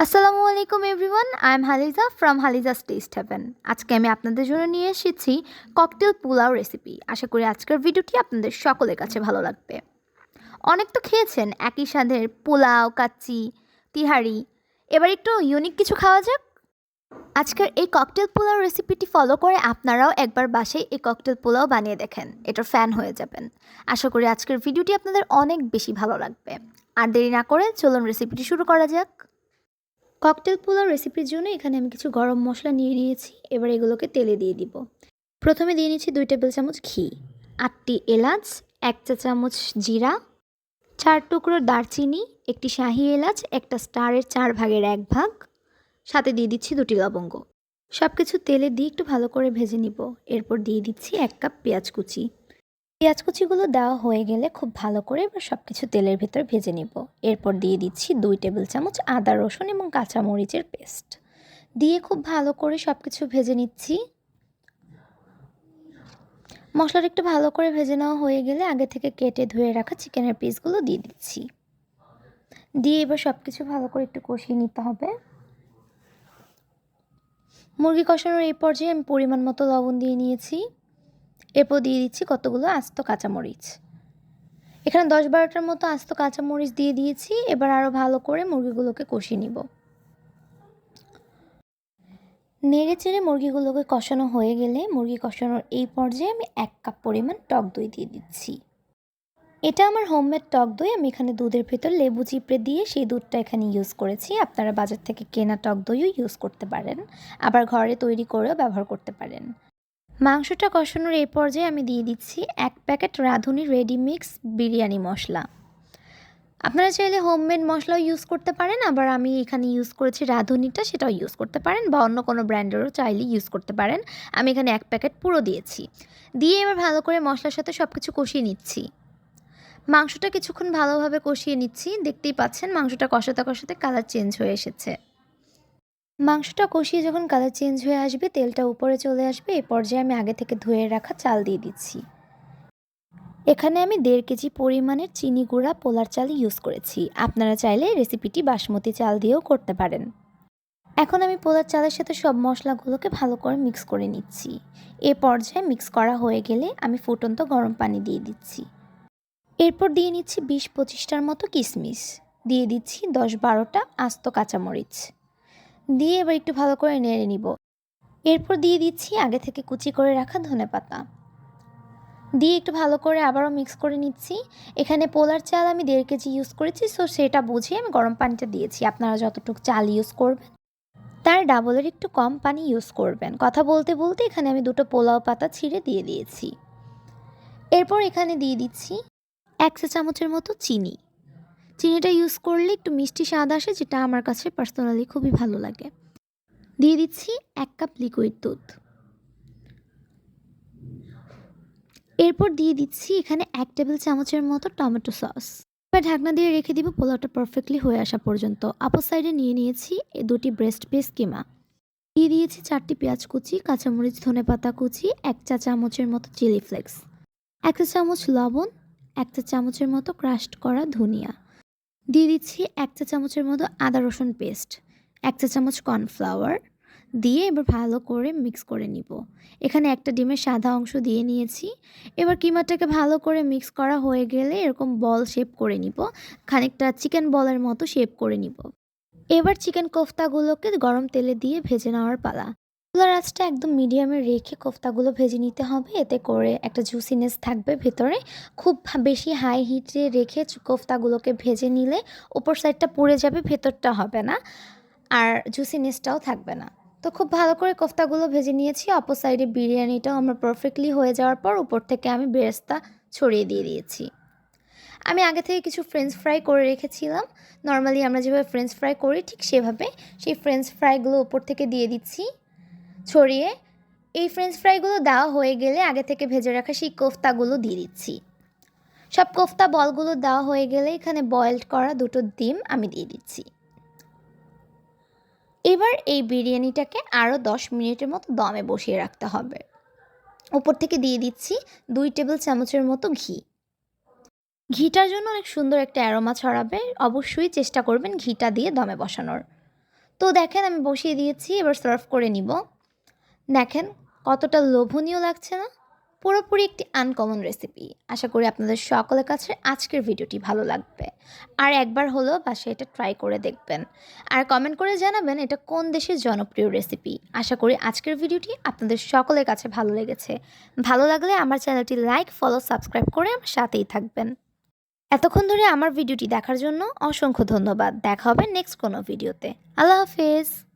আসসালামু আলাইকুম everyone, I am Halija from Halija's taste heaven. আজকে আমি আপনাদের জন্য নিয়ে এসেছি ককটেল পোলাও রেসিপি। আশা করি আজকের ভিডিওটি আপনাদের সকলের কাছে ভালো লাগবে। অনেক তো খেয়েছেন একই স্বাদের পোলাও, কাচ্চি, তিহারি। এবার একটু ইউনিক কিছু খাওয়া যাক। আজকের এই ককটেল পোলাও রেসিপিটি ফলো করে আপনারাও একবার বাসায় এই ককটেল পোলাও বানিয়ে দেখেন, এটার ফ্যান হয়ে যাবেন। আশা করি আজকের ভিডিওটি আপনাদের অনেক বেশি ভালো লাগবে। আর দেরি না করে চলুন রেসিপিটি শুরু করা যাক। ককটেল পোলাও রেসিপির জন্য এখানে আমি কিছু গরম মশলা নিয়ে নিয়েছি। এবার এগুলোকে তেলে দিয়ে দিব। প্রথমে দিয়ে নিচ্ছি 2 টেবিল চামচ ঘি, 8টি এলাচ, 1 চা চামচ জিরা, 4 টুকরো দারচিনি, একটি শাহি এলাচ, একটা স্টারের 4 ভাগের 1 ভাগ, সাথে দিয়ে দিচ্ছি 2টি লবঙ্গ। সব কিছু তেলে দিয়ে একটু ভালো করে ভেজে নিব। এরপর দিয়ে দিচ্ছি 1 কাপ পেঁয়াজ কুচি। পেঁয়াজ কুচিগুলো দেওয়া হয়ে গেলে খুব ভালো করে এবার সব কিছু তেলের ভিতর ভেজে নিব। এরপর দিয়ে দিচ্ছি 2 টেবিল চামচ আদা, রসুন এবং কাঁচামরিচের পেস্ট দিয়ে খুব ভালো করে সব কিছু ভেজে নিচ্ছি। মশলাটা একটু ভালো করে ভেজে নেওয়া হয়ে গেলে আগে থেকে কেটে ধুয়ে রাখা চিকেনের পিসগুলো দিয়ে দিচ্ছি। দিয়ে এবার সব কিছু ভালো করে একটু কষিয়ে নিতে হবে। মুরগি কষানোর এই পর্যায়ে আমি পরিমাণ মতো লবণ দিয়ে নিয়েছি। এরপর দিয়ে দিচ্ছি কতগুলো আস্ত কাঁচামরিচ। এখানে 10-12টার মতো আস্ত কাঁচামরিচ দিয়ে দিয়েছি। এবার আরও ভালো করে মুরগিগুলোকে কষিয়ে নিব। নেড়ে চেড়ে মুরগিগুলোকে কষানো হয়ে গেলে মুরগি কষানোর এই পর্যায়ে আমি 1 কাপ পরিমাণ টক দই দিয়ে দিচ্ছি। এটা আমার হোমমেড টক দই। আমি এখানে দুধের ভেতর লেবু চিপড়ে দিয়ে সেই দুধটা এখানে ইউজ করেছি। আপনারা বাজার থেকে কেনা টক দইও ইউজ করতে পারেন, আবার ঘরে তৈরি করেও ব্যবহার করতে পারেন। মাংসটা কষানোর এই পর্যায়ে আমি দিয়ে দিচ্ছি 1 প্যাকেট রাঁধুনি রেডি মিক্স বিরিয়ানি মশলা। আপনারা চাইলে হোমমেড মশলাও ইউজ করতে পারেন, আবার আমি এখানে ইউজ করেছি রাঁধুনিটা, সেটাও ইউজ করতে পারেন, বা অন্য কোনো ব্র্যান্ডেরও চাইলে ইউজ করতে পারেন। আমি এখানে 1 প্যাকেট পুরো দিয়েছি। দিয়ে এবার ভালো করে মশলার সাথে সব কিছু কষিয়ে নিচ্ছি। মাংসটা কিছুক্ষণ ভালোভাবে কষিয়ে নিচ্ছি। দেখতেই পাচ্ছেন মাংসটা কষাতে কষাতে কালার চেঞ্জ হয়ে এসেছে। মাংসটা কষিয়ে যখন কালার চেঞ্জ হয়ে আসবে, তেলটা উপরে চলে আসবে, এই পর্যায়ে আমি আগে থেকে ধুয়ে রাখা চাল দিয়ে দিচ্ছি। এখানে আমি 1.5 কেজি পরিমাণের চিনি গুঁড়া পোলার চাল ইউজ করেছি। আপনারা চাইলে রেসিপিটি বাসমতি চাল দিয়েও করতে পারেন। এখন আমি পোলার চালের সাথে সব মশলাগুলোকে ভালো করে মিক্স করে নিচ্ছি। এ পর্যায়ে মিক্স করা হয়ে গেলে আমি ফুটন্ত গরম পানি দিয়ে দিচ্ছি। এরপর দিয়ে নিচ্ছি 20-25টার মতো কিশমিশ, দিয়ে দিচ্ছি 10-12টা আস্ত কাঁচামরিচ, দিয়ে এবার একটু ভালো করে নেড়ে নিব। এরপর দিয়ে দিচ্ছি আগে থেকে কুচি করে রাখা ধনেপাতা, দিয়ে একটু ভালো করে আবারও মিক্স করে নিচ্ছি। এখানে পোলার চাল আমি 1.5 কেজি ইউজ করেছি, সো সেটা বুঝে আমি গরম পানিটা দিয়েছি। আপনারা যতটুকু চাল ইউজ করবেন তার ডাবলের একটু কম পানি ইউজ করবেন। কথা বলতে বলতে এখানে আমি 2টো পোলাও পাতা ছিঁড়ে দিয়ে দিয়েছি। এরপর এখানে দিয়ে দিচ্ছি 1 চা চামচের মতো চিনি। চিনিটা ইউজ করলে একটু মিষ্টি স্বাদ আসে, যেটা আমার কাছে পার্সোনালি খুবই ভালো লাগে। দিয়ে দিচ্ছি 1 কাপ লিকুইড দুধ। এরপর দিয়ে দিচ্ছি এখানে 1 টেবিল চামচের মতো টমেটো সস। এবার ঢাকনা দিয়ে রেখে দিব পোলাওটা পারফেক্টলি হয়ে আসা পর্যন্ত। অপর সাইডে নিয়ে নিয়েছি 2টি ব্রেস্ট পিস কিমা। দিয়ে দিয়েছি 4টি পেঁয়াজ কুচি, কাঁচামরিচ, ধনেপাতা কুচি, 1 চা চামচের মতো চিলি ফ্লেক্স, 1 চা চামচ লবণ, 1 চা চামচের মতো ক্রাশড করা ধনিয়া। দিয়ে দিচ্ছি 1 চা চামচের মতো আদা রসুন পেস্ট, 1 চা চামচ কর্নফ্লাওয়ার দিয়ে এবার ভালো করে মিক্স করে নিব। এখানে একটা ডিমের সাদা অংশ দিয়ে নিয়েছি। এবার কিমাটাকে ভালো করে মিক্স করা হয়ে গেলে এরকম বল শেপ করে নিব, খানিকটা চিকেন বলের মতো শেপ করে নিব। এবার চিকেন কোফতাগুলোকে গরম তেলে দিয়ে ভেজে নেওয়ার পালা। চুলার আঁচটা একদম মিডিয়ামে রেখে কোফতাগুলো ভেজে নিতে হবে, এতে করে একটা জুসিনেস থাকবে ভেতরে। খুব বেশি হাই হিটে রেখে কোফতাগুলোকে ভেজে নিলে উপর সাইডটা পুড়ে যাবে, ভেতরটা হবে না, আর জুসিনেসটাও থাকবে না। তো খুব ভালো করে কোফতাগুলো ভেজে নিয়েছি। অপর সাইডে বিরিয়ানিটাও আমার পারফেক্টলি হয়ে যাওয়ার পর উপর থেকে আমি বেরেস্তা ছড়িয়ে দিয়ে দিয়েছি। আমি আগে থেকে কিছু ফ্রেঞ্চ ফ্রাই করে রেখেছিলাম। নর্মালি আমরা যেভাবে ফ্রেঞ্চ ফ্রাই করি ঠিক সেভাবে সেই ফ্রেঞ্চ ফ্রাইগুলো উপর থেকে দিয়ে দিচ্ছি ছড়িয়ে। এই ফ্রেঞ্চ ফ্রাইগুলো দেওয়া হয়ে গেলে আগে থেকে ভেজে রাখা সেই কোফতাগুলো দিয়ে দিচ্ছি। সব কোফতা বলগুলো দেওয়া হয়ে গেলে এখানে বয়েলড করা 2টো ডিম আমি দিয়ে দিচ্ছি। এবার এই বিরিয়ানিটাকে আরও 10 মিনিটের মতো দমে বসিয়ে রাখতে হবে। উপর থেকে দিয়ে দিচ্ছি 2 টেবিল চামচের মতো ঘি। ঘিটার জন্য অনেক সুন্দর একটা অ্যারোমা ছড়াবে। অবশ্যই চেষ্টা করবেন ঘিটা দিয়ে দমে বসানোর। তো দেখেন আমি বসিয়ে দিয়েছি, এবার সার্ভ করে নিব। দেখেন কতটা লোভনীয় লাগছে না? পুরোপুরি একটি আনকমন রেসিপি। আশা করি আপনাদের সকলের কাছে আজকের ভিডিওটি ভালো লাগবে। আর একবার হলেও বাসায় এটা ট্রাই করে দেখবেন। আর কমেন্ট করে জানাবেন এটা কোন দেশের জনপ্রিয় রেসিপি। আশা করি আজকের ভিডিওটি আপনাদের সকলের কাছে ভালো লেগেছে। ভালো লাগলে আমার চ্যানেলটি লাইক, ফলো, সাবস্ক্রাইব করে আমার সাথেই থাকবেন। এতক্ষণ ধরে আমার ভিডিওটি দেখার জন্য অসংখ্য ধন্যবাদ। দেখা হবে নেক্সট কোনো ভিডিওতে। আল্লাহ হাফেজ।